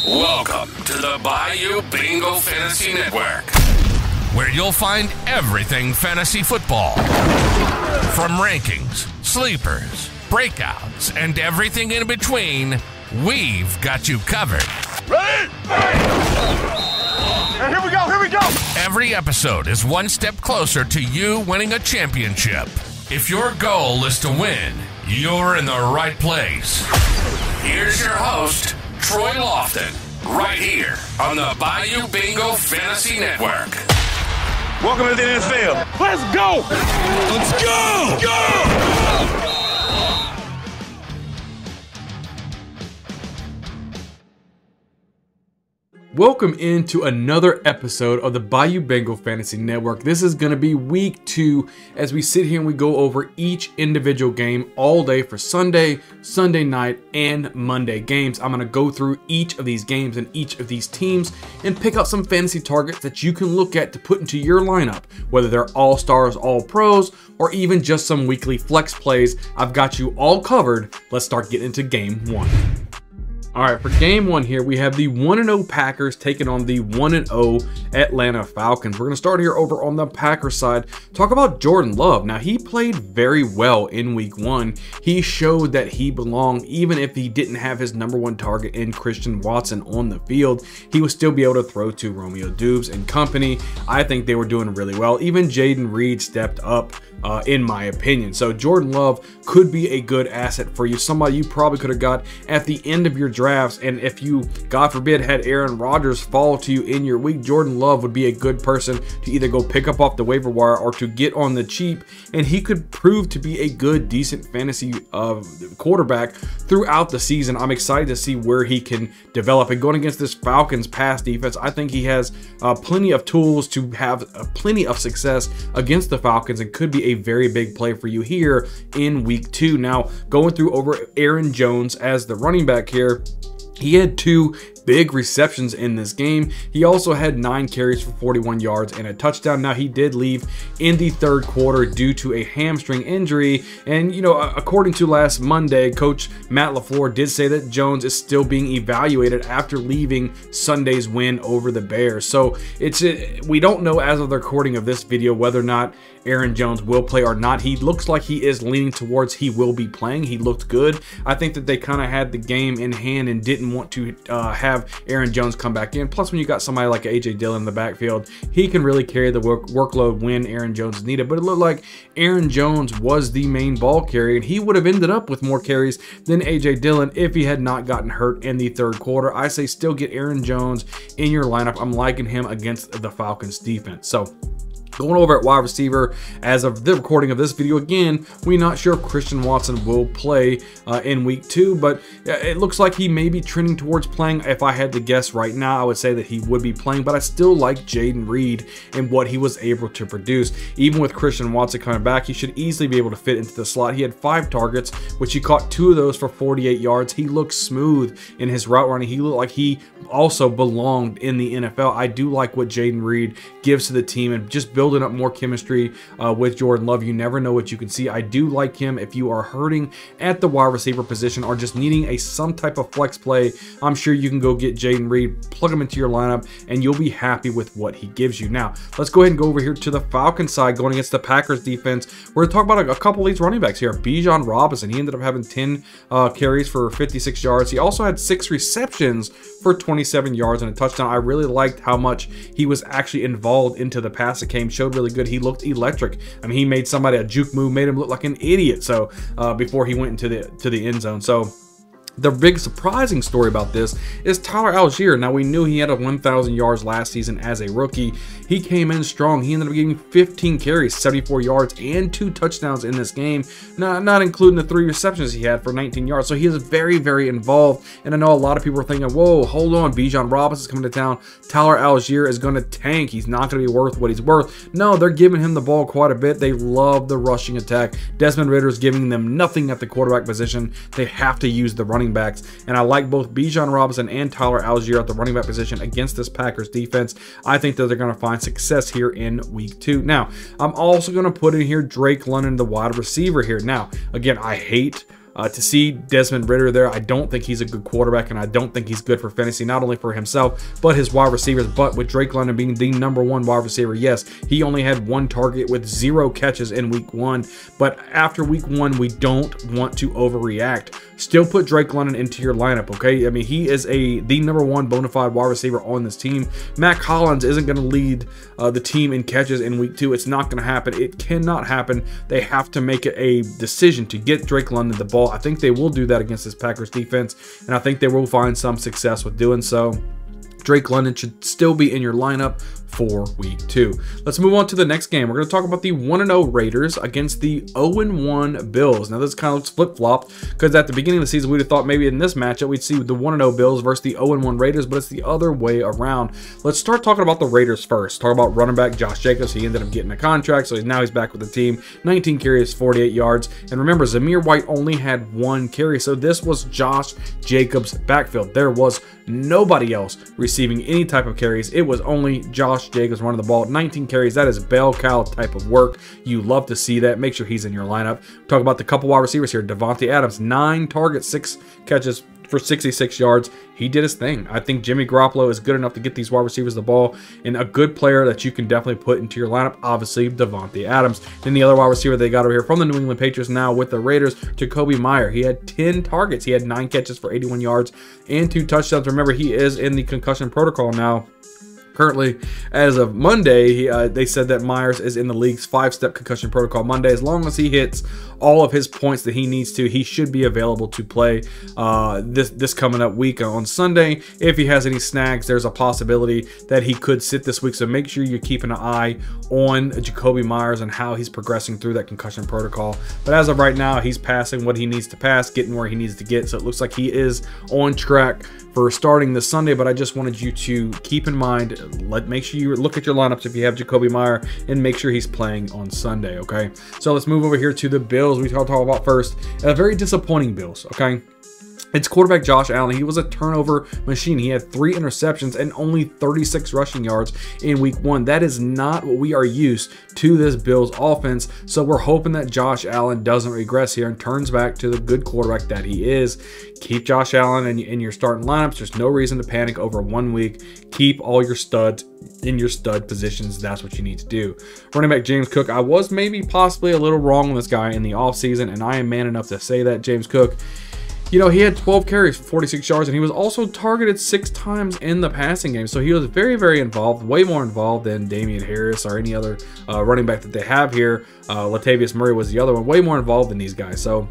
Welcome to the Bayou Bingo Fantasy Network, where you'll find everything fantasy football. From rankings, sleepers, breakouts, and everything in between, we've got you covered. Ready? And here we go! Every episode is one step closer to you winning a championship. If your goal is to win, you're in the right place. Here's your host, Troy Lofton, right here on the Bayou Bingo Fantasy Network. Welcome to the unveil. Let's go! Let's go! Go! Welcome into another episode of the Bayou Bingo Fantasy Network. This is going to be week 2 as we sit here and we go over each individual game all day for Sunday, Sunday night, and Monday games. I'm going to go through each of these games and each of these teams and pick out some fantasy targets that you can look at to put into your lineup, whether they're all-stars, all-pros, or even just some weekly flex plays. I've got you all covered. Let's start getting into game 1. All right, for game 1 here, we have the 1-0 Packers taking on the 1-0 Atlanta Falcons. We're going to start here over on the Packers side. Talk about Jordan Love. Now, he played very well in week 1. He showed that he belonged, even if he didn't have his #1 target in Christian Watson on the field. He would still be able to throw to Romeo Doubs and company. I think they were doing really well. Even Jaden Reed stepped up, in my opinion. So Jordan Love could be a good asset for you. Somebody you probably could have got at the end of your drafts. And if you, God forbid, had Aaron Rodgers fall to you in your week, Jordan Love would be a good person to either go pick up off the waiver wire or to get on the cheap. And he could prove to be a good, decent fantasy quarterback throughout the season. I'm excited to see where he can develop. And going against this Falcons pass defense, I think he has plenty of tools to have plenty of success against the Falcons and could be a very big play for you here in week 2. Now, going through over Aaron Jones as the running back here, he had 2 big receptions in this game. He also had 9 carries for 41 yards and a touchdown. Now, he did leave in the 3rd quarter due to a hamstring injury. And, you know, according to last Monday, Coach Matt LaFleur did say that Jones is still being evaluated after leaving Sunday's win over the Bears. So we don't know as of the recording of this video whether or not Aaron Jones will play or not. He looks like he is leaning towards he will be playing. He looked good. I think that they kind of had the game in hand and didn't want to have Aaron Jones come back in. Plus, when you got somebody like AJ Dillon in the backfield, he can really carry the workload when Aaron Jones is needed. But it looked like Aaron Jones was the main ball carrier, and he would have ended up with more carries than AJ Dillon if he had not gotten hurt in the 3rd quarter. I say still get Aaron Jones in your lineup. I'm liking him against the Falcons defense. So, going over at wide receiver, as of the recording of this video, again, we're not sure if Christian Watson will play in week 2, but it looks like he may be trending towards playing. If I had to guess right now, I would say that he would be playing, but I still like Jaden Reed and what he was able to produce. Even with Christian Watson coming back, he should easily be able to fit into the slot. He had 5 targets, which he caught 2 of those for 48 yards. He looked smooth in his route running. He looked like he also belonged in the NFL. I do like what Jaden Reed gives to the team and just building up more chemistry with Jordan Love. You never know what you can see. I do like him if you are hurting at the wide receiver position or just needing some type of flex play. I'm sure you can go get Jaden Reed, plug him into your lineup, and you'll be happy with what he gives you. Now, let's go ahead and go over here to the Falcons side going against the Packers defense. We're going to talk about a couple of these running backs here. Bijan Robinson, he ended up having 10 carries for 56 yards. He also had 6 receptions for 27 yards and a touchdown. I really liked how much he was actually involved into the passing game. Showed really good. He looked electric. I mean, he made somebody a juke move, made him look like an idiot. So before he went into the end zone. So the big surprising story about this is Tyler Algier. Now, we knew he had 1,000 yards last season as a rookie. He came in strong. He ended up getting 15 carries, 74 yards, and 2 touchdowns in this game, not including the 3 receptions he had for 19 yards. So he is very, very involved. And I know a lot of people are thinking, whoa, hold on, Bijan Robinson's coming to town. Tyler Algier is going to tank. He's not going to be worth what he's worth. No, they're giving him the ball quite a bit. They love the rushing attack. Desmond Ridder is giving them nothing at the quarterback position. They have to use the running backs. And I like both Bijan Robinson and Tyler Algier at the running back position against this Packers defense. I think that they're going to find success here in week 2. Now, I'm also going to put in here Drake London, the wide receiver here. Now, again, I hate To see Desmond Ridder there, I don't think he's a good quarterback, and I don't think he's good for fantasy, not only for himself, but his wide receivers. But with Drake London being the #1 wide receiver, yes, he only had 1 target with 0 catches in week 1. But after week 1, we don't want to overreact. Still put Drake London into your lineup, okay? I mean, he is the #1 bona fide wide receiver on this team. Mac Hollins isn't going to lead the team in catches in week 2. It's not going to happen. It cannot happen. They have to make it a decision to get Drake London the ball. I think they will do that against this Packers defense, and I think they will find some success with doing so. Drake London should still be in your lineup for week 2. Let's move on to the next game. We're going to talk about the 1-0 Raiders against the 0-1 Bills. Now, this kind of flip-flopped because at the beginning of the season, we'd have thought maybe in this matchup we'd see the 1-0 Bills versus the 0-1 Raiders, but it's the other way around. Let's start talking about the Raiders first. Talk about running back Josh Jacobs. He ended up getting a contract, so now he's back with the team. 19 carries, 48 yards. And remember, Zamir White only had 1 carry, so this was Josh Jacobs' backfield. There was nobody else receiving any type of carries. It was only Josh Jacobs running the ball. 19 carries. That is bell cow type of work. You love to see that. Make sure he's in your lineup. Talk about the couple wide receivers here. Devontae Adams, 9 targets, 6 catches for 66 yards. He did his thing. I think Jimmy Garoppolo is good enough to get these wide receivers the ball, and a good player that you can definitely put into your lineup, obviously Devontae Adams. Then the other wide receiver they got over here from the New England Patriots now with the Raiders, Jacoby Meyer. He had 10 targets. He had 9 catches for 81 yards and 2 touchdowns. Remember, he is in the concussion protocol now. Currently, as of Monday, they said that Myers is in the league's 5-step concussion protocol Monday. As long as he hits all of his points that he needs to, he should be available to play this coming up week on Sunday. If he has any snags, there's a possibility that he could sit this week. So make sure you're keeping an eye on Jacoby Myers and how he's progressing through that concussion protocol. But as of right now, he's passing what he needs to pass, getting where he needs to get. So it looks like he is on track for starting this Sunday. But I just wanted you to keep in mind, make sure you look at your lineups if you have Jacoby Meyer and make sure he's playing on Sunday, okay? So let's move over here to the Bills. We talk about first a very disappointing Bills, okay? It's quarterback Josh Allen. He was a turnover machine. He had 3 interceptions and only 36 rushing yards in week 1. That is not what we are used to this Bills offense. So we're hoping that Josh Allen doesn't regress here and turns back to the good quarterback that he is. Keep Josh Allen in your starting lineups. There's no reason to panic over 1 week. Keep all your studs in your stud positions. That's what you need to do. Running back James Cook. I was maybe possibly a little wrong on this guy in the offseason, and I am man enough to say that. James Cook, you know, he had 12 carries, 46 yards, and he was also targeted 6 times in the passing game. So he was very, very involved, way more involved than Damian Harris or any other running back that they have here. Latavius Murray was the other one, way more involved than these guys. So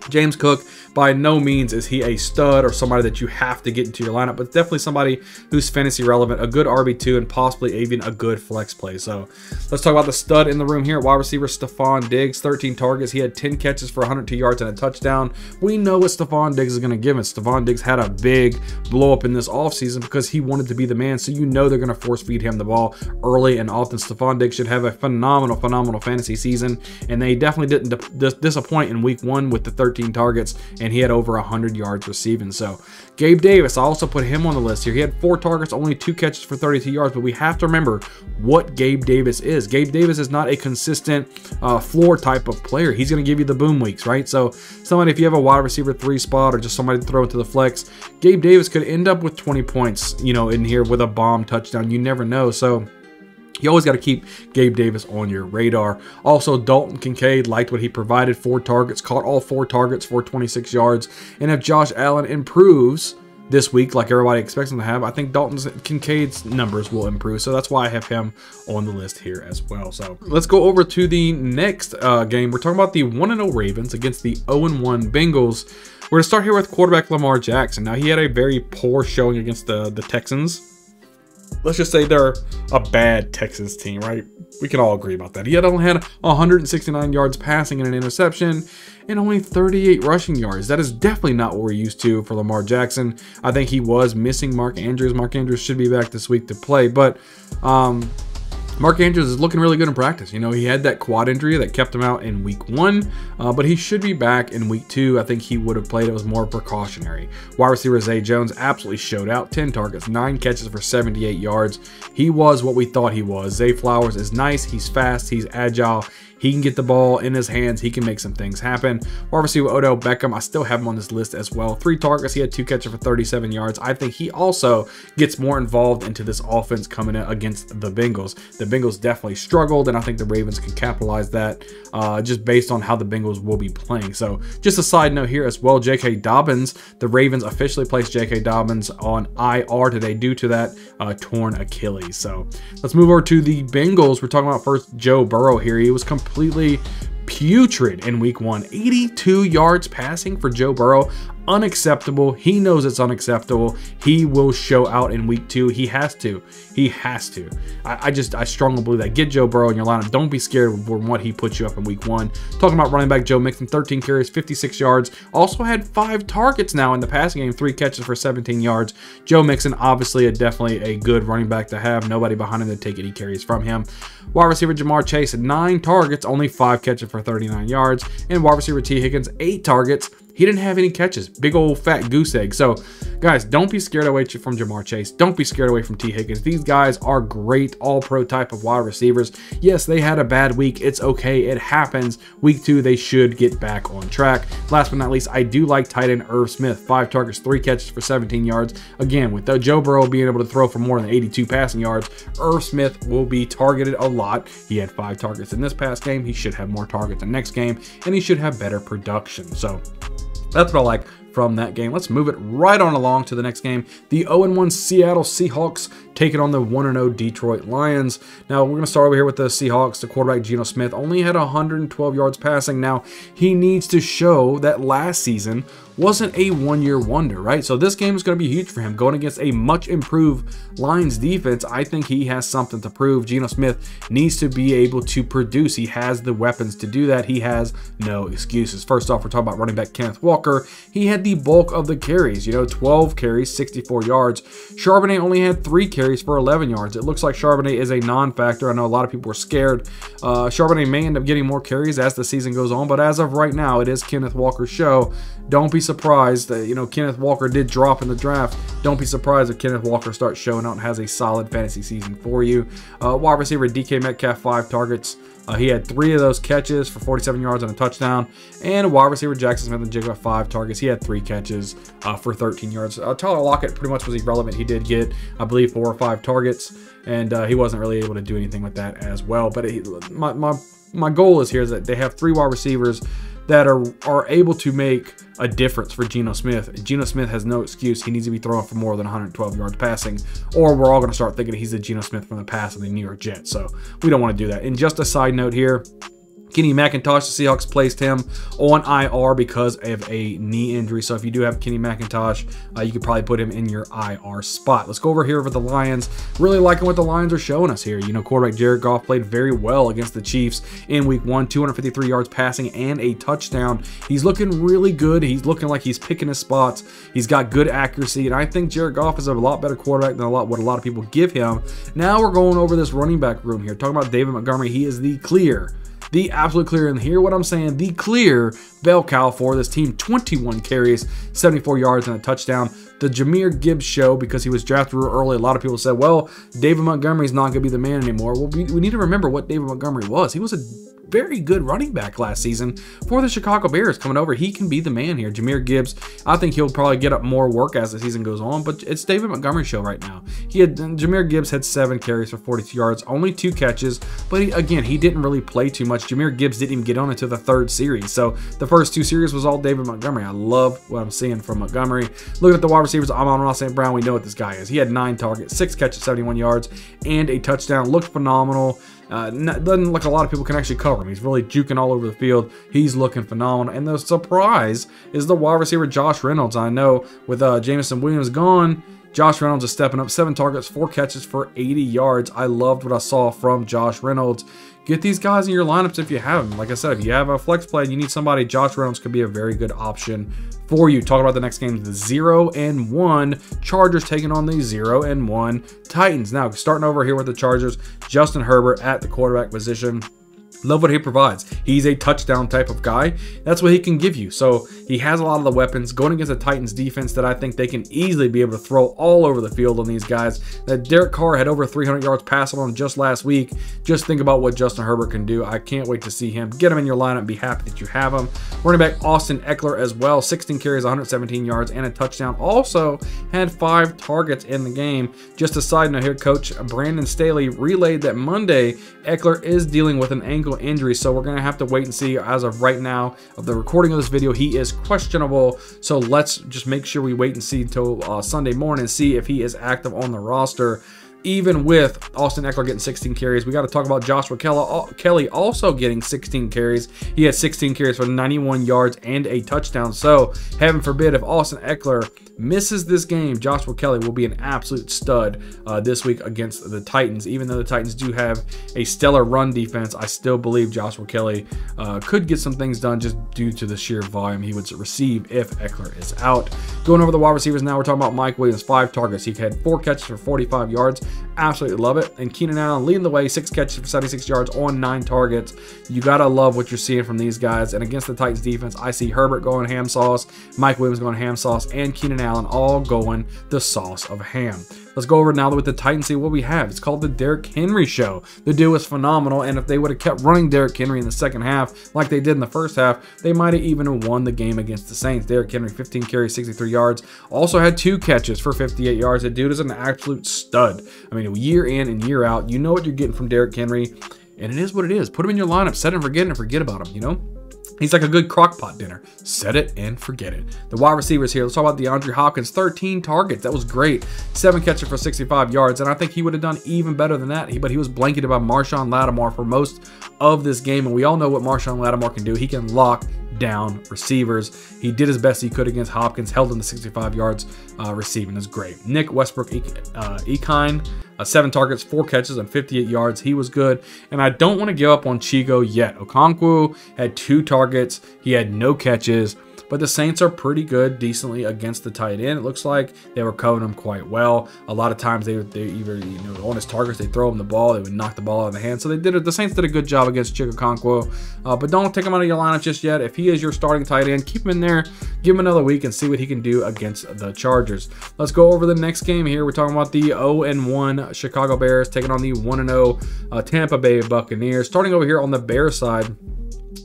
James Cook, by no means is he a stud or somebody that you have to get into your lineup, but definitely somebody who's fantasy relevant, a good RB2, and possibly even a good flex play. So let's talk about the stud in the room here. Wide receiver Stephon Diggs, 13 targets. He had 10 catches for 102 yards and a touchdown. We know what Stephon Diggs is going to give us. Stephon Diggs had a big blow up in this offseason because he wanted to be the man, so you know they're going to force feed him the ball early and often. Stephon Diggs should have a phenomenal fantasy season, and they definitely didn't disappoint in week 1 with the 13 targets, and he had over 100 yards receiving. So Gabe Davis, I also put him on the list here. He had 4 targets, only 2 catches for 32 yards, but we have to remember what Gabe Davis is. Gabe Davis is not a consistent floor type of player. He's going to give you the boom weeks, right? So somebody, if you have a wide receiver 3 spot or just somebody to throw into the flex, Gabe Davis could end up with 20 points, you know, in here with a bomb touchdown. You never know. So you always got to keep Gabe Davis on your radar. Also, Dalton Kincaid, liked what he provided. 4 targets, caught all 4 targets for 26 yards. And if Josh Allen improves this week, like everybody expects him to have, I think Kincaid's numbers will improve. So that's why I have him on the list here as well. So let's go over to the next game. We're talking about the 1-0 Ravens against the 0-1 Bengals. We're going to start here with quarterback Lamar Jackson. Now, he had a very poor showing against the Texans. Let's just say they're a bad Texans team, right? We can all agree about that. He only had 169 yards passing and an interception and only 38 rushing yards. That is definitely not what we're used to for Lamar Jackson. I think he was missing Mark Andrews. Mark Andrews should be back this week to play, but Mark Andrews is looking really good in practice. You know, he had that quad injury that kept him out in week 1, but he should be back in week 2. I think he would have played. It was more precautionary. Wide receiver Zay Jones absolutely showed out. 10 targets, 9 catches for 78 yards. He was what we thought he was. Zay Flowers is nice. He's fast. He's agile. He can get the ball in his hands. He can make some things happen. Wide receiver Odell Beckham, I still have him on this list as well. 3 targets. He had 2 catches for 37 yards. I think he also gets more involved into this offense coming in against the Bengals. The Bengals definitely struggled, and I think the Ravens can capitalize that just based on how the Bengals will be playing. So just a side note here as well, J.K. Dobbins, the Ravens officially placed J.K. Dobbins on IR today due to that torn Achilles. So let's move over to the Bengals. We're talking about first Joe Burrow here. He was completely putrid in week 1. 82 yards passing for Joe Burrow. Unacceptable. He knows it's unacceptable. He will show out in week 2. He has to. He has to. I strongly believe that. Get Joe Burrow in your lineup. Don't be scared from what he puts you up in week 1. Talking about running back Joe Mixon, 13 carries, 56 yards. Also had 5 targets now in the passing game, 3 catches for 17 yards. Joe Mixon, obviously definitely a good running back to have. Nobody behind him to take any carries from him. Wide receiver Jamar Chase, 9 targets, only 5 catches for 39 yards. And wide receiver T. Higgins, 8 targets. He didn't have any catches. Big old fat goose egg. So, guys, don't be scared away from Jamar Chase. Don't be scared away from T. Higgins. These guys are great all-pro type of wide receivers. Yes, they had a bad week. It's okay. It happens. Week 2, they should get back on track. Last but not least, I do like tight end Irv Smith. 5 targets, 3 catches for 17 yards. Again, with Joe Burrow being able to throw for more than 82 passing yards, Irv Smith will be targeted a lot. He had 5 targets in this past game. He should have more targets in the next game, and he should have better production. So that's what I like from that game. Let's move it right on along to the next game. The 0-1 Seattle Seahawks taking on the 1-0 Detroit Lions. Now, we're going to start over here with the Seahawks. The quarterback, Geno Smith, only had 112 yards passing. Now, he needs to show that last season wasn't a one-year wonder, right? So this game is going to be huge for him. Going against a much improved Lions defense, I think he has something to prove. Geno Smith needs to be able to produce. He has the weapons to do that. He has no excuses. First off, we're talking about running back Kenneth Walker. He had the bulk of the carries, 12 carries, 64 yards. Charbonnet only had 3 carries for 11 yards. It looks like Charbonnet is a non-factor. I know a lot of people were scared. Charbonnet may end up getting more carries as the season goes on, but as of right now, it is Kenneth Walker's show. Don't be surprised that, Kenneth Walker did drop in the draft. Don't be surprised if Kenneth Walker starts showing out and has a solid fantasy season for you. Wide receiver DK Metcalf, 5 targets. He had 3 of those catches for 47 yards and a touchdown. And wide receiver Jackson Smith and Jigga, 5 targets. He had 3 catches for 13 yards. Tyler Lockett pretty much was irrelevant. He did get, I believe, 4 or 5 targets, and he wasn't really able to do anything with that as well. But my goal is here is that they have 3 wide receivers that are able to make a difference for Geno Smith. Geno Smith has no excuse. He needs to be throwing for more than 112 yards passing, or we're all going to start thinking he's the Geno Smith from the past of the New York Jets. So we don't want to do that. And just a side note here, Kenny McIntosh, the Seahawks placed him on IR because of a knee injury. So if you do have Kenny McIntosh, you could probably put him in your IR spot. Let's go over here with the Lions. Really liking what the Lions are showing us here. Quarterback Jared Goff played very well against the Chiefs in week 1, 253 yards passing and a touchdown. He's looking really good. He's looking like he's picking his spots. He's got good accuracy, and I think Jared Goff is a lot better quarterback than what a lot of people give him. Now we're going over this running back room here. Talking about David Montgomery, he is the absolute clear, and hear what I'm saying, the clear bell cow for this team. 21 carries, 74 yards, and a touchdown. The Jahmyr Gibbs show, because he was drafted real early, a lot of people said, well, David Montgomery's not going to be the man anymore. Well, we need to remember what David Montgomery was. He was a very good running back last season for the Chicago Bears. Coming over, he can be the man here. Jahmyr Gibbs, I think he'll probably get up more work as the season goes on, but it's David Montgomery's show right now. Jahmyr Gibbs had 7 carries for 42 yards, only 2 catches, but he didn't really play too much. Jahmyr Gibbs didn't even get on until the 3rd series, so the first 2 series was all David Montgomery. I love what I'm seeing from Montgomery. Looking at the wide receivers, Amon-Ra St. Brown, we know what this guy is. He had 9 targets, 6 catches, 71 yards, and a touchdown. Looked phenomenal. Doesn't look like a lot of people can actually cover him. He's really juking all over the field. He's looking phenomenal. And the surprise is the wide receiver Josh Reynolds. I know with Jameson Williams gone, Josh Reynolds is stepping up. 7 targets, 4 catches for 80 yards. I loved what I saw from Josh Reynolds. Get these guys in your lineups if you have them. Like I said, if you have a flex play and you need somebody, Josh Reynolds could be a very good option for you. Talking about the next game, the 0-1 Chargers taking on the 0-1 Titans. Now, starting over here with the Chargers, Justin Herbert at the quarterback position. Love what he provides. He's a touchdown type of guy. That's what he can give you. So he has a lot of the weapons going against the Titans defense that I think they can easily be able to throw all over the field on these guys. That Derek Carr had over 300 yards passing on just last week. Just think about what Justin Herbert can do. I can't wait to see him. Get him in your lineup. Be happy that you have him. Running back Austin Eckler as well. 16 carries, 117 yards, and a touchdown. Also had 5 targets in the game. Just a side note here, Coach Brandon Staley relayed that Monday Eckler is dealing with an ankle injury, so we're going to have to wait and see. As of right now of the recording of this video, he is questionable, so let's just make sure we wait and see until Sunday morning and see if he is active on the roster. Even with Austin Eckler getting 16 carries, we got to talk about Joshua Kelly also getting 16 carries. He had 16 carries for 91 yards and a touchdown. So, heaven forbid, if Austin Eckler misses this game, Joshua Kelly will be an absolute stud this week against the Titans. Even though the Titans do have a stellar run defense, I still believe Joshua Kelly could get some things done just due to the sheer volume he would receive if Eckler is out. Going over the wide receivers now, we're talking about Mike Williams, 5 targets. He had 4 catches for 45 yards. Absolutely love it. And Keenan Allen leading the way, 6 catches for 76 yards on 9 targets. You gotta love what you're seeing from these guys. And against the Titans defense, I see Herbert going ham sauce, Mike Williams going ham sauce, and Keenan Allen all going the sauce of ham. Let's go over now with the Titans, see what we have. It's called the Derrick Henry Show. The dude was phenomenal, and if they would have kept running Derrick Henry in the second half like they did in the first half, they might have even won the game against the Saints. Derrick Henry, 15 carries, 63 yards. Also had 2 catches for 58 yards. The dude is an absolute stud. I mean, year in and year out, you know what you're getting from Derrick Henry, and it is what it is. Put him in your lineup, set and forget it, and forget about him, you know? He's like a good crock pot dinner. Set it and forget it. The wide receivers here. Let's talk about DeAndre Hopkins. 13 targets. That was great. 7 catches for 65 yards. And I think he would have done even better than that. But he was blanketed by Marshawn Lattimore for most of this game. And we all know what Marshawn Lattimore can do. He can lock down receivers. He did his best he could against Hopkins. Held him to 65 yards receiving. That's great. Nick Westbrook-Ekine. 7 targets, 4 catches, and 58 yards. He was good. And I don't want to give up on Chigo yet. Okonkwo had 2 targets. He had no catches. But the Saints are pretty good, decently against the tight end. It looks like they were covering him quite well. A lot of times they either, on his targets, they throw him the ball, they would knock the ball out of the hand. So they did it. The Saints did a good job against Chigo Okonkwo. But don't take him out of your lineup just yet. If he is your starting tight end, keep him in there, give him another week, and see what he can do against the Chargers. Let's go over the next game here. We're talking about the 0-1 Chicago Bears taking on the 1-0 Tampa Bay Buccaneers. Starting over here on the Bears side,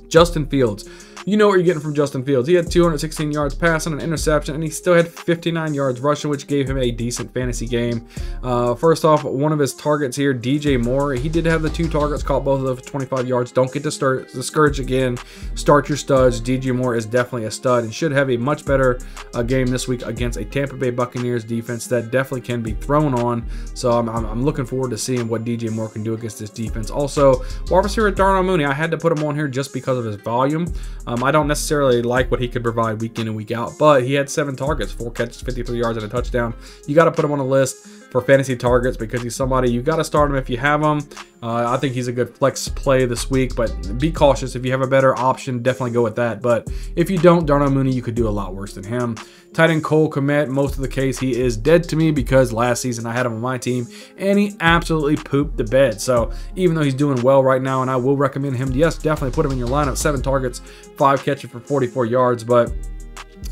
Justin Fields. You know what you're getting from Justin Fields. He had 216 yards passing, an interception, and he still had 59 yards rushing, which gave him a decent fantasy game. First off, one of his targets here, DJ Moore. He did have the 2 targets, caught both of them for 25 yards. Don't get discouraged again. Start your studs. DJ Moore is definitely a stud and should have a much better game this week against a Tampa Bay Buccaneers defense that definitely can be thrown on. So I'm looking forward to seeing what DJ Moore can do against this defense. Also, wide receiver Darnell Mooney, I had to put him on here just because of his volume. I don't necessarily like what he could provide week in and week out, but he had 7 targets, 4 catches, 53 yards, and a touchdown. You got to put him on a list for fantasy targets because he's somebody you got to start him if you have him. I think he's a good flex play this week, but be cautious. If you have a better option, definitely go with that. But if you don't, Darnell Mooney, you could do a lot worse than him. Tight end Cole Kmet, most of the case, he is dead to me because last season I had him on my team and he absolutely pooped the bed. So even though he's doing well right now, and I will recommend him, yes, definitely put him in your lineup. 7 targets, 5 catches for 44 yards, but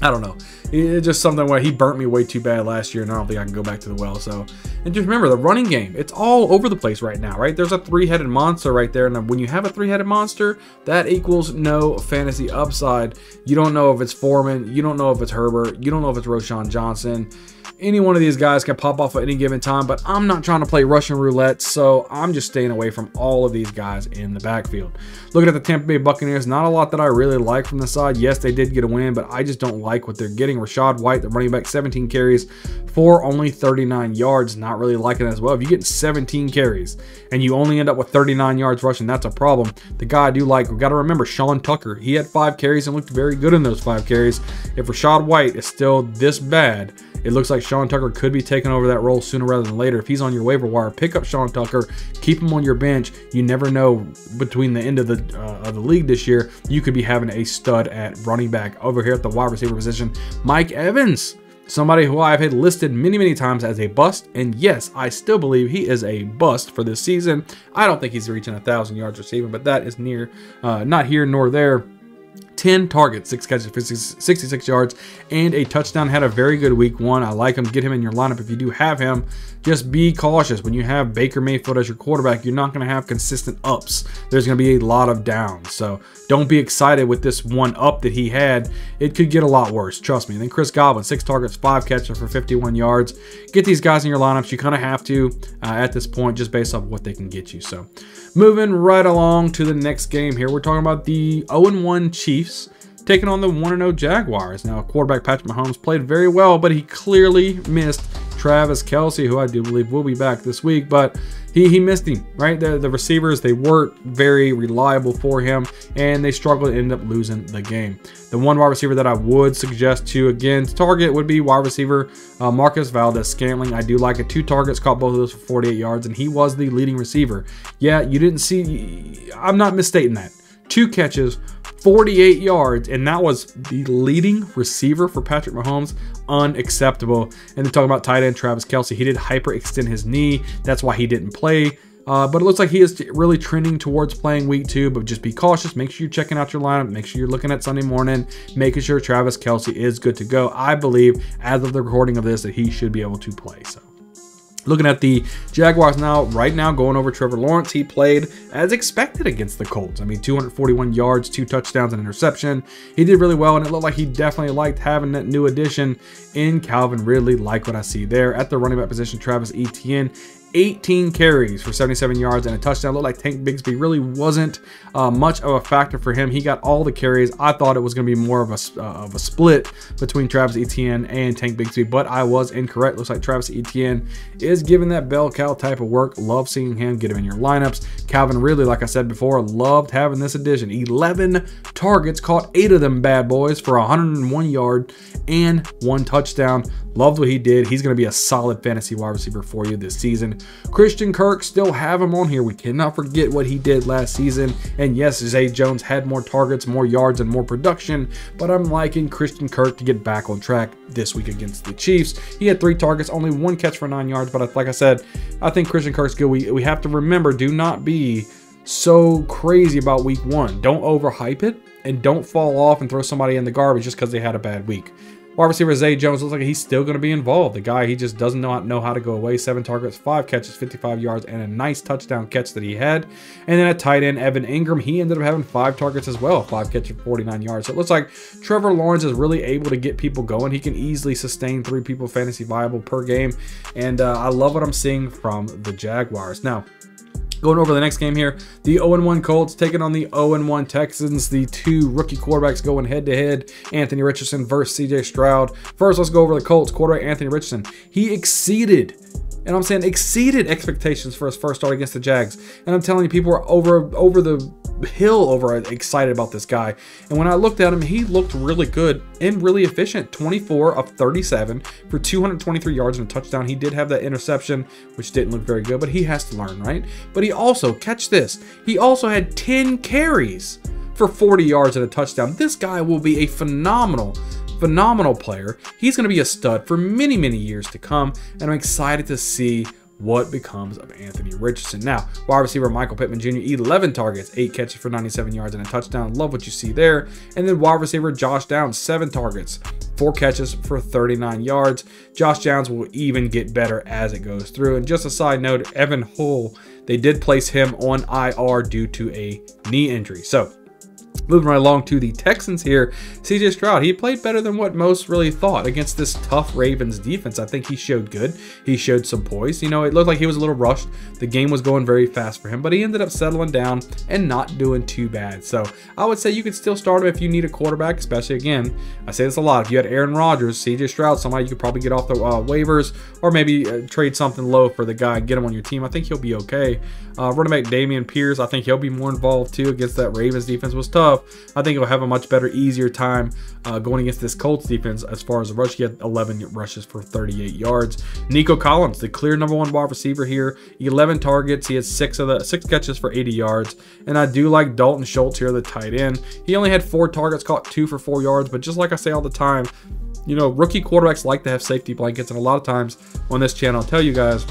I don't know. It's just something where he burnt me way too bad last year, and I don't think I can go back to the well. So, and just remember, the running game, it's all over the place right now, right? There's a 3-headed monster right there, and when you have a 3-headed monster, that equals no fantasy upside. You don't know if it's Foreman, you don't know if it's Herbert, you don't know if it's Roschon Johnson. Any one of these guys can pop off at any given time, but I'm not trying to play Russian roulette, so I'm just staying away from all of these guys in the backfield. Looking at the Tampa Bay Buccaneers, not a lot that I really like from the side. Yes, they did get a win, but I just don't like what they're getting. Rashad White, the running back, 17 carries for only 39 yards. Not really liking it as well. If you get 17 carries and you only end up with 39 yards rushing, that's a problem. The guy I do like, we got to remember, Sean Tucker. He had 5 carries and looked very good in those 5 carries. If Rashad White is still this bad, it looks like Sean Tucker could be taking over that role sooner rather than later. If he's on your waiver wire, pick up Sean Tucker, keep him on your bench. You never know, between the end of the league this year, you could be having a stud at running back. Over here at the wide receiver position, Mike Evans. somebody who I've had listed many times as a bust, and yes, I still believe he is a bust for this season. I don't think he's reaching 1,000 yards receiving, but that is not here nor there. 10 targets, 6 catches for 66 yards, and a touchdown. Had a very good week 1. I like him. Get him in your lineup if you do have him. Just be cautious. When you have Baker Mayfield as your quarterback, you're not going to have consistent ups. There's going to be a lot of downs. So don't be excited with this one up that he had. It could get a lot worse. Trust me. And then Chris Godwin, 6 targets, 5 catches for 51 yards. Get these guys in your lineups. You kind of have to at this point, just based off what they can get you. So moving right along to the next game here, we're talking about the 0-1 Chiefs taking on the 1-0 Jaguars. Now, quarterback Patrick Mahomes played very well, but he clearly missed Travis Kelce, who I do believe will be back this week, but he missed him, right? The receivers, they weren't very reliable for him, and they struggled to end up losing the game. The one wide receiver that I would suggest to, again, target would be wide receiver Marcus Valdes-Scantling. I do like it. 2 targets, caught both of those for 48 yards, and he was the leading receiver. Yeah, you didn't see, I'm not misstating that. 2 catches, 48 yards, and that was the leading receiver for Patrick Mahomes. Unacceptable. And then talking about tight end Travis Kelce, he did hyperextend his knee. That's why he didn't play. But it looks like he is really trending towards playing week 2, but just be cautious. Make sure you're checking out your lineup. Make sure you're looking at Sunday morning, making sure Travis Kelce is good to go. I believe, as of the recording of this, that he should be able to play. So looking at the Jaguars now, right now going over Trevor Lawrence. He played as expected against the Colts. I mean, 241 yards, 2 touchdowns, and interception. He did really well, and it looked like he definitely liked having that new addition in Calvin Ridley. Like what I see there. At the running back position, Travis Etienne, 18 carries for 77 yards and a touchdown. Looked like Tank Bigsby really wasn't much of a factor for him. He got all the carries. I thought it was going to be more of a split between Travis Etienne and Tank Bigsby, but I was incorrect. Looks like Travis Etienne is giving that bell cow type of work. Love seeing him. Get him in your lineups. Calvin Ridley, like I said before, loved having this addition. 11 targets, caught 8 of them bad boys for 101 yards and 1 touchdown. Loved what he did. He's going to be a solid fantasy wide receiver for you this season. Christian Kirk, still have him on here. We cannot forget what he did last season. And yes, Zay Jones had more targets, more yards, and more production, but I'm liking Christian Kirk to get back on track this week against the Chiefs. He had 3 targets, only 1 catch for 9 yards, but like I said, I think Christian Kirk's good. We have to remember, do not be so crazy about week 1. Don't overhype it, and don't fall off and throw somebody in the garbage just because they had a bad week. Wide receiver Zay Jones looks like he's still going to be involved. The guy, he just doesn't know how to go away. 7 targets, 5 catches, 55 yards, and a nice touchdown catch that he had. And then at tight end, Evan Ingram, he ended up having 5 targets as well, 5 catches, 49 yards. So it looks like Trevor Lawrence is really able to get people going. He can easily sustain 3 people fantasy viable per game. And I love what I'm seeing from the Jaguars. Now, going over the next game here, the 0-1 Colts taking on the 0-1 Texans. The 2 rookie quarterbacks going head-to-head. Anthony Richardson versus C.J. Stroud. First, let's go over the Colts. Quarterback Anthony Richardson. He exceeded expectations for his first start against the Jags. And I'm telling you, people were over the hill excited about this guy. And when I looked at him, he looked really good and really efficient. 24 of 37 for 223 yards and a touchdown. He did have that interception, which didn't look very good, but he has to learn, right? But he also, catch this, he also had 10 carries for 40 yards and a touchdown. This guy will be a phenomenal player. He's going to be a stud for many years to come, and I'm excited to see what becomes of Anthony Richardson. Now, wide receiver Michael Pittman Jr., 11 targets, 8 catches for 97 yards and a touchdown. Love what you see there. And then wide receiver Josh Downs, 7 targets, 4 catches for 39 yards. Josh Downs will even get better as it goes through. And just a side note, Evan Hull, they did place him on IR due to a knee injury. So, moving right along to the Texans here, C.J. Stroud, he played better than what most really thought against this tough Ravens defense. I think he showed good. He showed some poise. You know, it looked like he was a little rushed. The game was going very fast for him, but he ended up settling down and not doing too bad. So I would say you could still start him if you need a quarterback, especially, again, I say this a lot, if you had Aaron Rodgers, C.J. Stroud, somebody you could probably get off the waivers, or maybe trade something low for the guy and get him on your team. I think he'll be okay. Running back Dameon Pierce, I think he'll be more involved too. Against that Ravens defense was tough. I think he'll have a much better, easier time going against this Colts defense as far as the rush. He had 11 rushes for 38 yards. Nico Collins, the clear #1 wide receiver here, 11 targets. He had 6 catches for 80 yards. And I do like Dalton Schultz here, the tight end. He only had 4 targets, caught 2 for 4 yards. But just like I say all the time, rookie quarterbacks like to have safety blankets, and a lot of times on this channel, I'll tell you guys,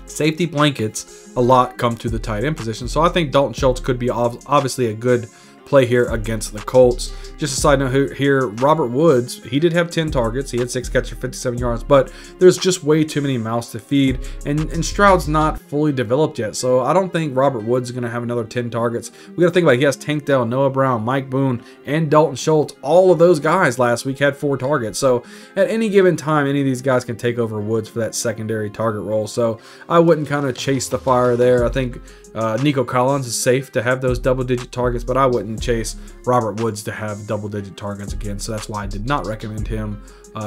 safety blankets a lot come to the tight end position. So I think Dalton Schultz could be obviously a good play here against the Colts. Just a side note here, Robert Woods, he did have 10 targets. He had 6 catches for 57 yards, but there's just way too many mouths to feed, and Stroud's not fully developed yet. So I don't think Robert Woods is going to have another 10 targets. We got to think about it. He has Tank Dell, Noah Brown, Mike Boone, and Dalton Schultz. All of those guys last week had 4 targets. So at any given time, any of these guys can take over Woods for that secondary target role. So I wouldn't kind of chase the fire there. I think Nico Collins is safe to have those double-digit targets, but I wouldn't chase Robert Woods to have double-digit targets again. So that's why I did not recommend him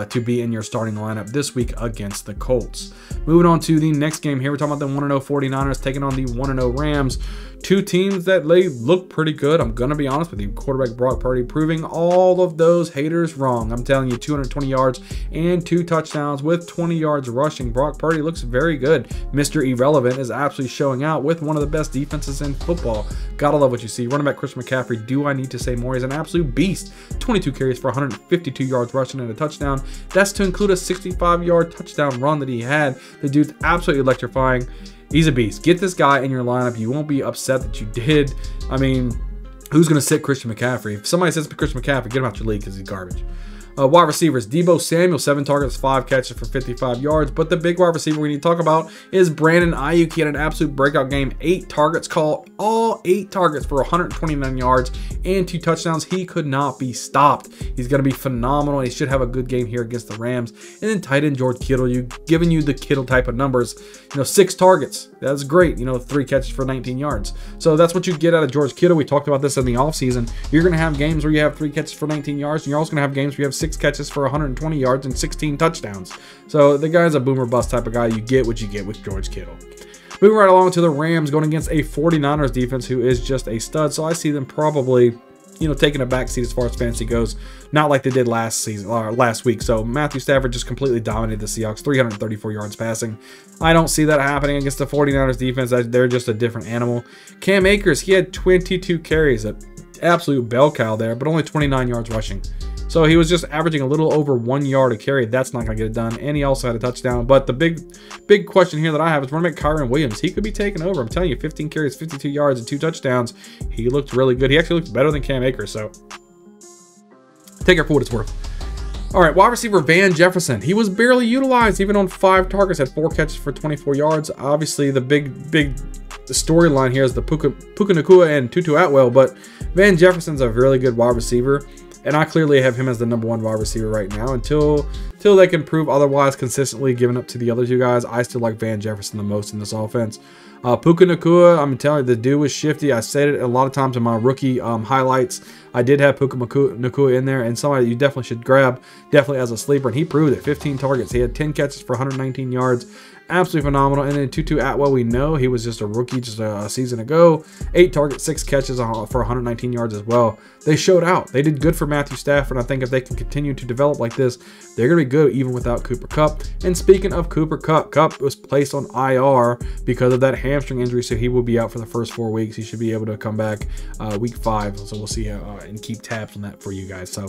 to be in your starting lineup this week against the Colts. Moving on to the next game here, we're talking about the 1-0 49ers taking on the 1-0 Rams. Two teams that look pretty good. I'm going to be honest with you. Quarterback Brock Purdy proving all of those haters wrong. I'm telling you, 220 yards and 2 touchdowns with 20 yards rushing. Brock Purdy looks very good. Mr. Irrelevant is absolutely showing out with one of the best defenses in football. Gotta love what you see. Running back Christian McCaffrey, do I need to say more? He's an absolute beast. 22 carries for 152 yards rushing and a touchdown. That's to include a 65-yard touchdown run that he had. The dude's absolutely electrifying. He's a beast. Get this guy in your lineup. You won't be upset that you did. I mean, who's going to sit Christian McCaffrey? If somebody says Christian McCaffrey, get him out your league because he's garbage. Wide receivers, Deebo Samuel, 7 targets, 5 catches for 55 yards. But the big wide receiver we need to talk about is Brandon Ayuk. He had an absolute breakout game. 8 targets, all 8 targets for 129 yards and 2 touchdowns. He could not be stopped. He's going to be phenomenal. He should have a good game here against the Rams. And then tight end George Kittle, giving you the Kittle type of numbers. 6 targets. That's great. 3 catches for 19 yards. So that's what you get out of George Kittle. We talked about this in the offseason. You're going to have games where you have 3 catches for 19 yards, and you're also going to have games where you have 6 catches for 120 yards and 16 touchdowns. So the guy's a boomer bust type of guy. You get what you get with George Kittle. Moving right along to the Rams, going against a 49ers defense who is just a stud. So I see them probably, taking a backseat as far as fantasy goes, not like they did last week. So Matthew Stafford just completely dominated the Seahawks, 334 yards passing. I don't see that happening against the 49ers defense. They're just a different animal. Cam Akers, he had 22 carries, an absolute bell cow there, but only 29 yards rushing. So he was just averaging a little over 1 yard a carry. That's not going to get it done. And he also had a touchdown. But the big question here that I have is running back Kyron Williams. He could be taken over. I'm telling you, 15 carries, 52 yards, and 2 touchdowns. He looked really good. He actually looked better than Cam Akers. So take it for what it's worth. All right, wide receiver Van Jefferson. He was barely utilized, even on 5 targets, had 4 catches for 24 yards. Obviously, the big storyline here is the Puka Nacua and Tutu Atwell. But Van Jefferson's a really good wide receiver. And I clearly have him as the #1 wide receiver right now until they can prove otherwise consistently, giving up to the other 2 guys. I still like Van Jefferson the most in this offense. Puka Nacua, I'm telling you, the dude was shifty. I said it a lot of times in my rookie highlights. I did have Puka Nacua in there, and somebody you definitely should grab, definitely as a sleeper. And he proved it. 15 targets. He had 10 catches for 119 yards. Absolutely phenomenal. And then Tutu Atwell, we know he was just a rookie just a season ago. 8 targets, 6 catches for 119 yards as well. They showed out. They did good for Matthew Stafford. I think if they can continue to develop like this, they're going to be good even without Cooper Kupp. And speaking of Cooper Kupp, Kupp was placed on IR because of that hamstring injury, so he will be out for the first 4 weeks. He should be able to come back week 5. So we'll see and keep tabs on that for you guys. So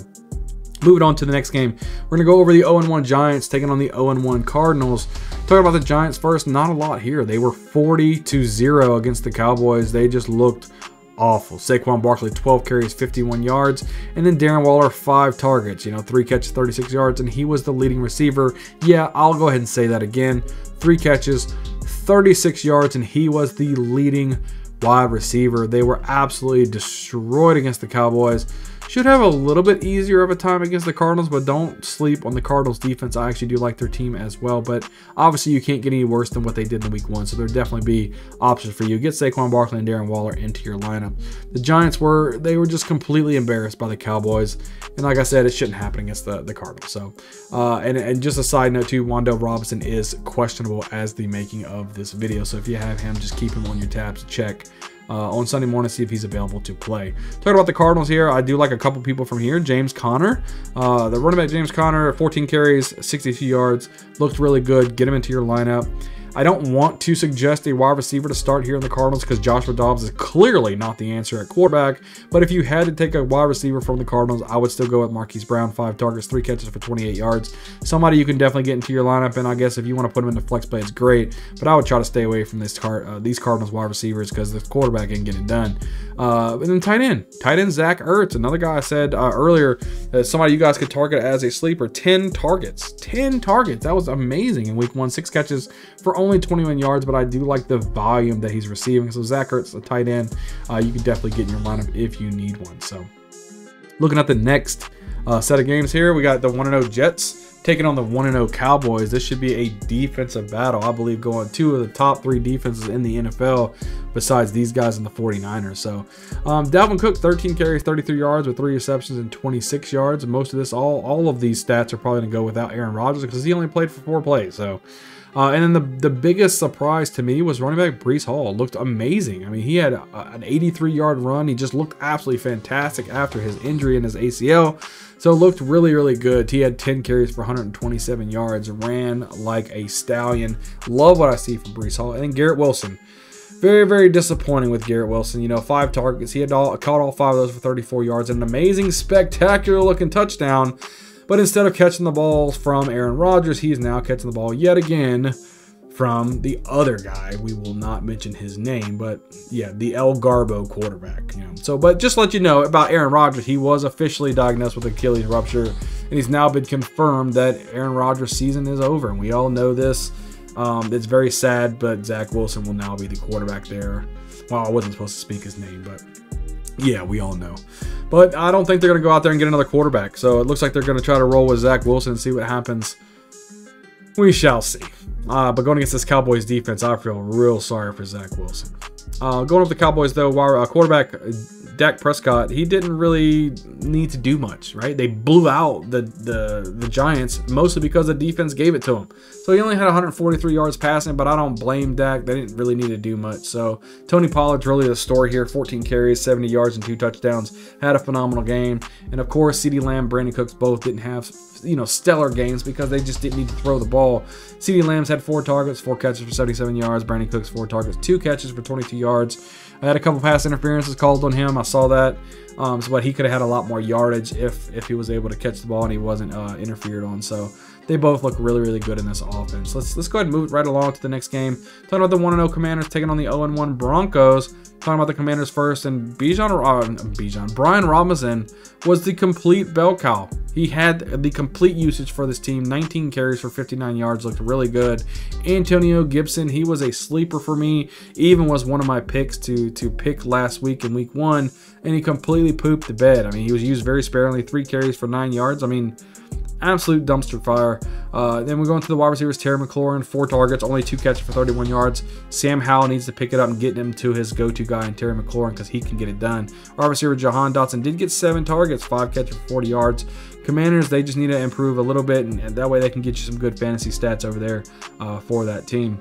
moving on to the next game, we're going to go over the 0-1 Giants taking on the 0-1 Cardinals. Talking about the Giants first, not a lot here. They were 40-0 against the Cowboys. They just looked awful. Saquon Barkley, 12 carries, 51 yards. And then Darren Waller, 5 targets, 3 catches, 36 yards. And he was the leading receiver. Yeah, I'll go ahead and say that again. 3 catches, 36 yards, and he was the leading wide receiver. They were absolutely destroyed against the Cowboys. Should have a little bit easier of a time against the Cardinals, but don't sleep on the Cardinals defense. I actually do like their team as well, but obviously you can't get any worse than what they did in week 1, so there'll definitely be options for you. Get Saquon Barkley and Darren Waller into your lineup. The Giants were just completely embarrassed by the Cowboys, and like I said, it shouldn't happen against the Cardinals. So, and just a side note too, Wan'Dale Robinson is questionable as the making of this video, so if you have him, just keep him on your tabs to check on Sunday morning, see if he's available to play. Talking about the Cardinals here, I do like a couple people from here. James Conner, the running back James Conner, 14 carries, 62 yards, looked really good. Get him into your lineup. I don't want to suggest a wide receiver to start here in the Cardinals because Joshua Dobbs is clearly not the answer at quarterback. But if you had to take a wide receiver from the Cardinals, I would still go with Marquise Brown. 5 targets, 3 catches for 28 yards. Somebody you can definitely get into your lineup, and I guess if you want to put him into flex play, it's great. But I would try to stay away from these Cardinals wide receivers because the quarterback ain't getting it done. And then tight end Zach Ertz, another guy I said earlier that somebody you guys could target as a sleeper. 10 targets. That was amazing in week 1. 6 catches for only 21 yards, but I do like the volume that he's receiving. So Zach Ertz, a tight end, you can definitely get in your lineup if you need one. So looking at the next set of games here, we got the 1-0 Jets taking on the 1-0 Cowboys. This should be a defensive battle. I believe going 2 of the top 3 defenses in the NFL besides these guys in the 49ers. So Dalvin Cook, 13 carries, 33 yards with 3 receptions and 26 yards. And most of this, all of these stats are probably going to go without Aaron Rodgers because he only played for 4 plays. So and then the biggest surprise to me was running back Breece Hall. Looked amazing. I mean, he had an 83-yard run. He just looked absolutely fantastic after his injury in his ACL. So looked really, really good. He had 10 carries for 127 yards. Ran like a stallion. Love what I see from Breece Hall. And then Garrett Wilson. Very, very disappointing with Garrett Wilson. You know, 5 targets. He had caught all 5 of those for 34 yards. An amazing, spectacular-looking touchdown. But instead of catching the balls from Aaron Rodgers, he is now catching the ball yet again from the other guy. We will not mention his name, but yeah, the El Garbo quarterback. You know. So, but just to let you know about Aaron Rodgers, he was officially diagnosed with Achilles rupture, and he's now been confirmed that Aaron Rodgers' season is over, and we all know this. It's very sad, but Zach Wilson will now be the quarterback there. Well, I wasn't supposed to speak his name, but yeah, we all know. But I don't think they're going to go out there and get another quarterback. So it looks like they're going to try to roll with Zach Wilson and see what happens. We shall see. But going against this Cowboys defense, I feel real sorry for Zach Wilson. Going up the Cowboys, though, quarterback Dak Prescott, he didn't really need to do much, right? They blew out the Giants, mostly because the defense gave it to him. So he only had 143 yards passing, but I don't blame Dak. They didn't really need to do much. So Tony Pollard's really the story here. 14 carries, 70 yards, and 2 touchdowns. Had a phenomenal game. And, of course, CeeDee Lamb, Brandon Cooks both didn't have, stellar games because they just didn't need to throw the ball. CeeDee Lamb's had 4 targets, 4 catches for 77 yards. Brandon Cooks, 4 targets, 2 catches for 22 yards. I had a couple pass interferences called on him. I saw that. But he could have had a lot more yardage if he was able to catch the ball and he wasn't interfered on. So they both look really, really good in this offense. Let's go ahead and move right along to the next game. Talking about the 1-0 Commanders taking on the 0-1 Broncos. Talking about the Commanders first, and Brian Robinson was the complete bell cow. He had the complete usage for this team. 19 carries for 59 yards, looked really good. Antonio Gibson, he was a sleeper for me. Even was one of my picks to pick last week in week 1, and he completely pooped the bed. I mean, he was used very sparingly. 3 carries for 9 yards. I mean, absolute dumpster fire. Then we're going to the wide receivers. Terry McLaurin, 4 targets, only 2 catches for 31 yards. Sam Howell needs to pick it up and get him to his go-to guy in Terry McLaurin because he can get it done. Wide receiver Jahan Dotson did get 7 targets, 5 catches for 40 yards. Commanders, they just need to improve a little bit, and that way they can get you some good fantasy stats over there for that team.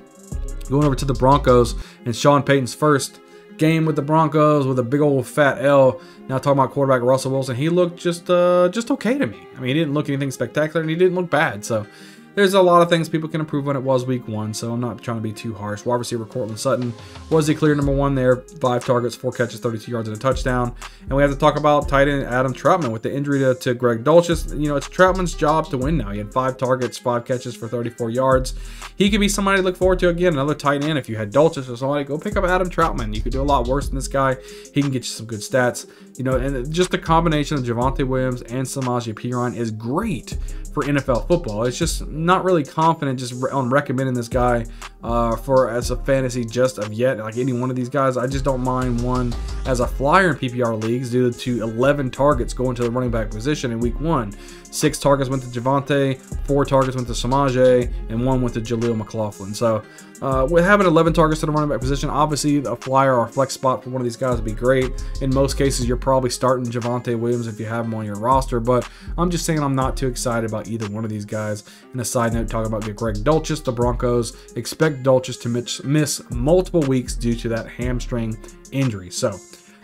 Going over to the Broncos and Sean Payton's first game with the Broncos with a big old fat L. Now talking about quarterback Russell Wilson, he looked just okay to me. I mean, he didn't look anything spectacular, and he didn't look bad. So there's a lot of things people can improve when it was week 1, so I'm not trying to be too harsh. Wide receiver Cortland Sutton was the clear number 1 there. 5 targets, 4 catches, 32 yards, and a touchdown. And we have to talk about tight end Adam Troutman with the injury to Greg Dulcich. It's Troutman's job to win now. He had 5 targets, 5 catches for 34 yards. He could be somebody to look forward to again, another tight end. If you had Dulcich or somebody, go pick up Adam Troutman. You could do a lot worse than this guy. He can get you some good stats. And just the combination of Javonte Williams and Samaje Perine is great for NFL football. It's just not really confident just on recommending this guy as a fantasy just of yet. Like any one of these guys, I just don't mind one as a flyer in PPR leagues due to 11 targets going to the running back position in week 1. 6 targets went to Javonte, 4 targets went to Samaje, and 1 went to Jaleel McLaughlin. So with having 11 targets to the running back position, obviously a flyer or a flex spot for one of these guys would be great. In most cases, you're probably starting Javonte Williams if you have him on your roster, but I'm just saying I'm not too excited about either one of these guys. And a side note, talking about Greg Dulcich, the Broncos expect Dulcich to miss multiple weeks due to that hamstring injury. So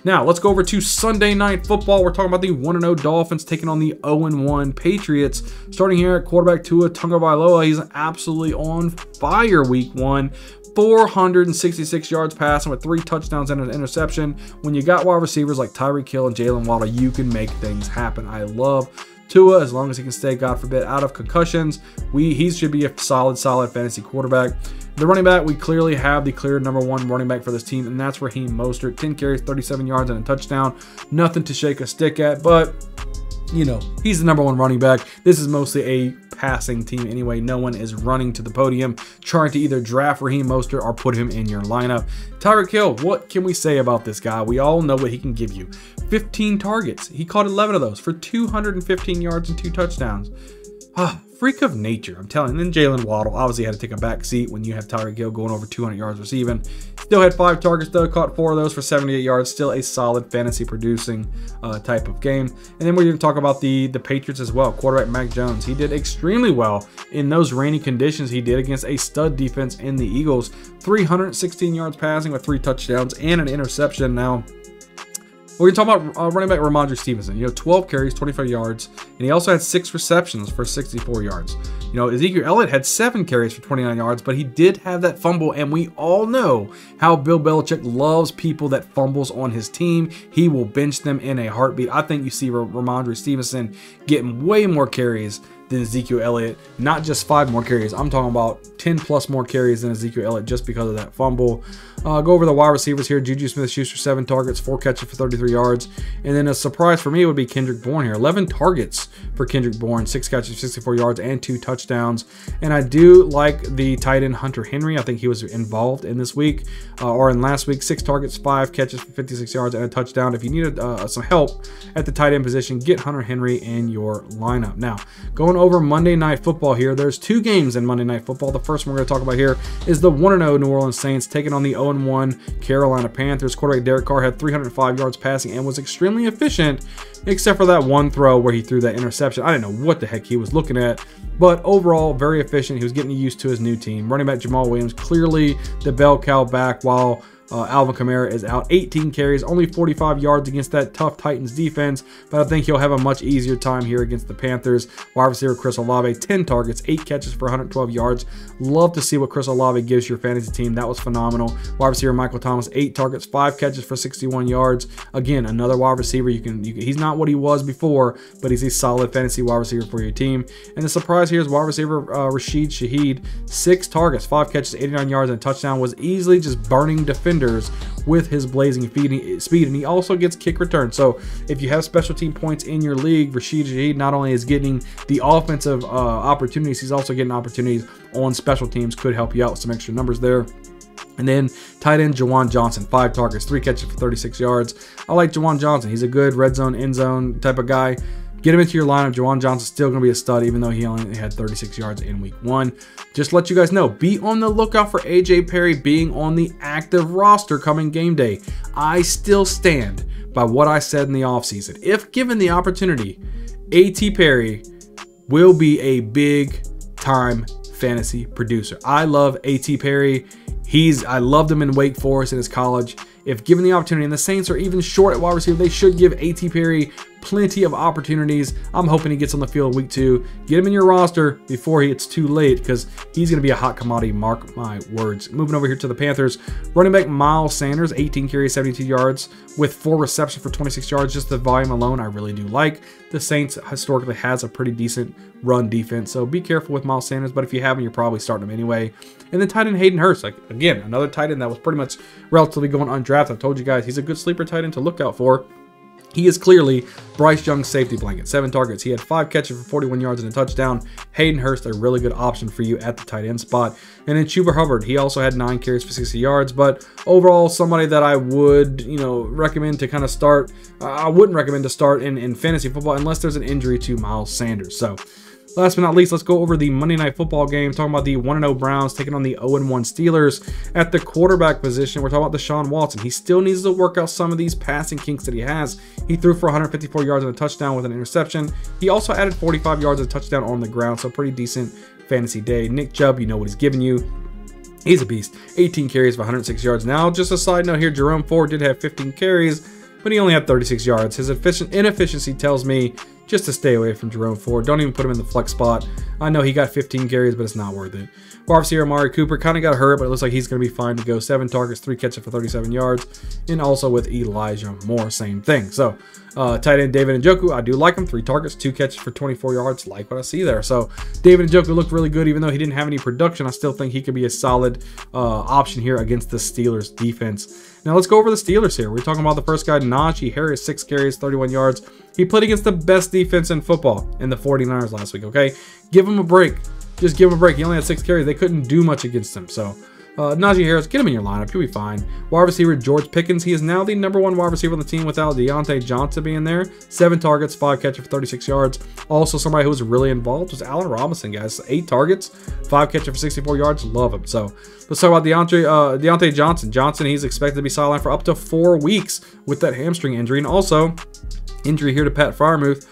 Now, let's go over to Sunday Night Football. We're talking about the 1-0 Dolphins taking on the 0-1 Patriots. Starting here at quarterback Tua Tagovailoa. He's absolutely on fire week 1. 466 yards passing with 3 touchdowns and an interception. When you got wide receivers like Tyreek Hill and Jalen Waddle, you can make things happen. I love Tua, as long as he can stay, God forbid, out of concussions. He should be a solid fantasy quarterback. The running back, we clearly have the clear #1 running back for this team, and that's Raheem Mostert. 10 carries, 37 yards, and a touchdown. Nothing to shake a stick at, but, you know, he's the #1 running back. This is mostly a passing team anyway. No one is running to the podium trying to either draft Raheem Mostert or put him in your lineup. Tyreek Hill, what can we say about this guy? We all know what he can give you. 15 targets. He caught 11 of those for 215 yards and 2 touchdowns. Freak of nature, I'm telling you. And then Jalen Waddle obviously had to take a back seat when you have Tyreek Hill going over 200 yards receiving. Still had 5 targets though, caught 4 of those for 78 yards. Still a solid fantasy producing type of game. And then we're going to talk about the Patriots as well. Quarterback Mac Jones, he did extremely well in those rainy conditions. He did against a stud defense in the Eagles. 316 yards passing with 3 touchdowns and an interception. Now, we're going to talk about running back Ramondre Stevenson. 12 carries, 25 yards, and he also had 6 receptions for 64 yards. Ezekiel Elliott had 7 carries for 29 yards, but he did have that fumble, and we all know how Bill Belichick loves people that fumbles on his team. He will bench them in a heartbeat. I think you see Ramondre Stevenson getting way more carries than Ezekiel Elliott. Not just 5 more carries. I'm talking about 10 plus more carries than Ezekiel Elliott just because of that fumble. Go over the wide receivers here. Juju Smith-Schuster, 7 targets, 4 catches for 33 yards. And then a surprise for me would be Kendrick Bourne here. 11 targets for Kendrick Bourne, 6 catches, 64 yards, and 2 touchdowns. And I do like the tight end Hunter Henry. I think he was involved in this week, or in last week. 6 targets, 5 catches for 56 yards, and a touchdown. If you needed some help at the tight end position, get Hunter Henry in your lineup. Now, going over Monday Night Football here, there's 2 games in Monday Night Football. The first one we're going to talk about here is the 1-0 New Orleans Saints taking on the 0-1 Carolina Panthers. Quarterback Derek Carr had 305 yards passing and was extremely efficient, except for that one throw where he threw that interception. I didn't know what the heck he was looking at, but overall, very efficient. He was getting used to his new team. Running back Jamal Williams, clearly the bell cow back, while Alvin Kamara is out. 18 carries, only 45 yards against that tough Titans defense, but I think he'll have a much easier time here against the Panthers. Wide receiver Chris Olave, 10 targets, 8 catches for 112 yards. Love to see what Chris Olave gives your fantasy team. That was phenomenal. Wide receiver Michael Thomas, 8 targets, 5 catches for 61 yards. Again, another wide receiver. He's not what he was before, but he's a solid fantasy wide receiver for your team. And the surprise here is wide receiver Rashid Shaheed, 6 targets, 5 catches, 89 yards, and a touchdown. Was easily just burning defenders with his blazing speed, and he also gets kick return. So if you have special team points in your league, Rashid Shaheed not only is getting the offensive opportunities, he's also getting opportunities on special teams. Could help you out with some extra numbers there. And then tight end Jawan Johnson, 5 targets, 3 catches for 36 yards. I like Jawan Johnson. He's a good red zone, end zone type of guy. Get him into your lineup. Jawan Johnson's still going to be a stud, even though he only had 36 yards in week 1. Just to let you guys know, be on the lookout for A.J. Perry being on the active roster coming game day. I still stand by what I said in the offseason. If given the opportunity, A.T. Perry will be a big-time fantasy producer. I love A.T. Perry. I loved him in Wake Forest in his college. If given the opportunity, and the Saints are even short at wide receiver, they should give A.T. Perry plenty of opportunities. I'm hoping he gets on the field week 2. Get him in your roster before it's too late, because he's going to be a hot commodity, mark my words. Moving over here to the Panthers, running back Miles Sanders, 18 carries, 72 yards, with 4 receptions for 26 yards. Just the volume alone, I really do like. The Saints historically has a pretty decent run defense, so be careful with Miles Sanders, but if you have him, you're probably starting him anyway. And then tight end Hayden Hurst, again, another tight end that was pretty much relatively going undrafted. I've told you guys, he's a good sleeper tight end to look out for. He is clearly Bryce Young's safety blanket. 7 targets. He had 5 catches for 41 yards and a touchdown. Hayden Hurst, a really good option for you at the tight end spot. And then Chuba Hubbard, he also had 9 carries for 60 yards, but overall somebody that I would, recommend to kind of start. I wouldn't recommend to start in fantasy football unless there's an injury to Miles Sanders. So last but not least, let's go over the Monday Night Football game, talking about the 1-0 Browns taking on the 0-1 Steelers. At the quarterback position, we're talking about Deshaun Watson. He still needs to work out some of these passing kinks that he has. He threw for 154 yards and a touchdown with an interception. He also added 45 yards and a touchdown on the ground, so pretty decent fantasy day. Nick Chubb, you know what he's giving you. He's a beast. 18 carries for 106 yards. Now, just a side note here, Jerome Ford did have 15 carries. but he only had 36 yards. His inefficiency tells me just to stay away from Jerome Ford. Don't even put him in the flex spot. I know he got 15 carries, but it's not worth it. Wide receiver Amari Cooper kind of got hurt, but it looks like he's going to be fine to go. 7 targets, 3 catches for 37 yards. And also with Elijah Moore, same thing. So, tight end David Njoku, I do like him. 3 targets, 2 catches for 24 yards. Like what I see there. So, David Njoku looked really good. Even though he didn't have any production, I still think he could be a solid option here against the Steelers defense. Now, let's go over the Steelers here. We're talking about the first guy, Najee Harris, 6 carries, 31 yards. He played against the best defense in football in the 49ers last week, okay? Give him a break. Just give him a break. He only had 6 carries. They couldn't do much against him. So, Najee Harris, get him in your lineup. He'll be fine. Wide receiver George Pickens. He is now the #1 wide receiver on the team without Deontay Johnson being there. 7 targets, 5 catches for 36 yards. Also, somebody who was really involved was Allen Robinson, guys. 8 targets, 5 catches for 64 yards. Love him. So, let's talk about Deontay Johnson. Johnson, he's expected to be sidelined for up to 4 weeks with that hamstring injury. And also, injury here to Pat Freiermuth.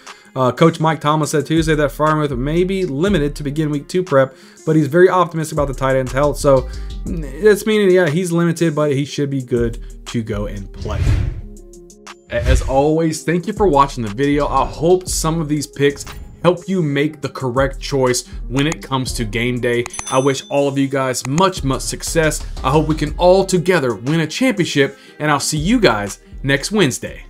Coach Mike Thomas said Tuesday that Freiermuth may be limited to begin week 2 prep, but he's very optimistic about the tight end's health. So it's meaning, yeah, he's limited, but he should be good to go and play. As always, thank you for watching the video. I hope some of these picks help you make the correct choice when it comes to game day. I wish all of you guys much success. I hope we can all together win a championship, and I'll see you guys next Wednesday.